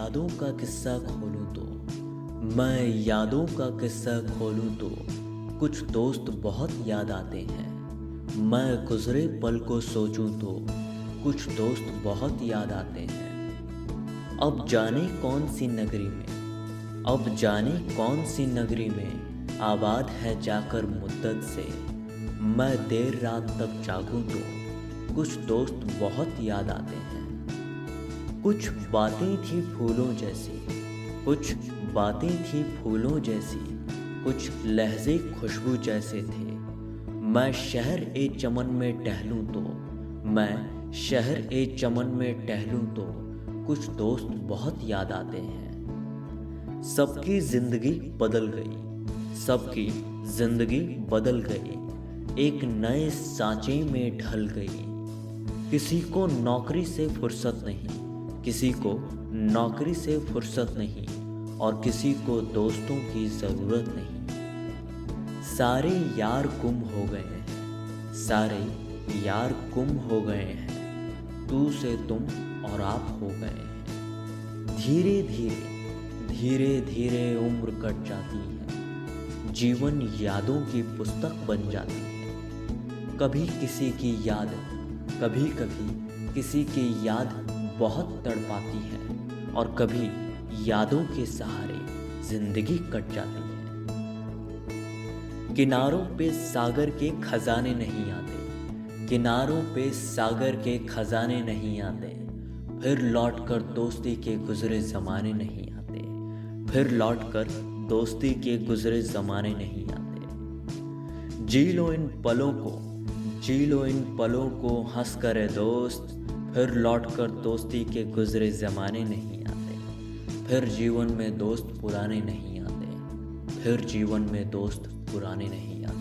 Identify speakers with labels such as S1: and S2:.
S1: यादों का किस्सा खोलूं तो मैं यादों का किस्सा खोलूं तो कुछ दोस्त बहुत याद आते हैं। मैं गुजरे पल को सोचूं तो कुछ दोस्त बहुत याद आते हैं। अब जाने कौन सी नगरी में, अब जाने कौन सी नगरी में आबाद है जाकर मुद्दत से। मैं देर रात तक जागूं तो कुछ दोस्त बहुत याद आते हैं। कुछ बातें थी फूलों जैसी, कुछ बातें थी फूलों जैसी, कुछ लहजे खुशबू जैसे थे। मैं शहर ए चमन में टहलूं तो, मैं शहर ए चमन में टहलूं तो कुछ दोस्त बहुत याद आते हैं। सबकी जिंदगी बदल गई, सबकी जिंदगी बदल गई, एक नए सांचे में ढल गई। किसी को नौकरी से फुर्सत नहीं, किसी को नौकरी से फुर्सत नहीं और किसी को दोस्तों की ज़रूरत नहीं। सारे यार गुम हो गए हैं, सारे यार गुम हो गए हैं, तू से तुम और आप हो गए हैं। धीरे धीरे धीरे धीरे उम्र कट जाती है, जीवन यादों की पुस्तक बन जाती है। कभी किसी की याद, कभी कभी किसी की याद बहुत तड़पाती है और कभी यादों के सहारे जिंदगी कट जाती है। किनारों पे सागर के खजाने नहीं आते, किनारों पे सागर के खजाने नहीं आते, फिर लौटकर दोस्ती के गुजरे ज़माने नहीं आते, फिर लौटकर दोस्ती के गुजरे ज़माने नहीं आते। जी लो इन पलों को, जी लो इन पलों को हंस करे दोस्त, फिर लौटकर दोस्ती के गुजरे ज़माने नहीं आते, फिर जीवन में दोस्त पुराने नहीं आते, फिर जीवन में दोस्त पुराने नहीं आते।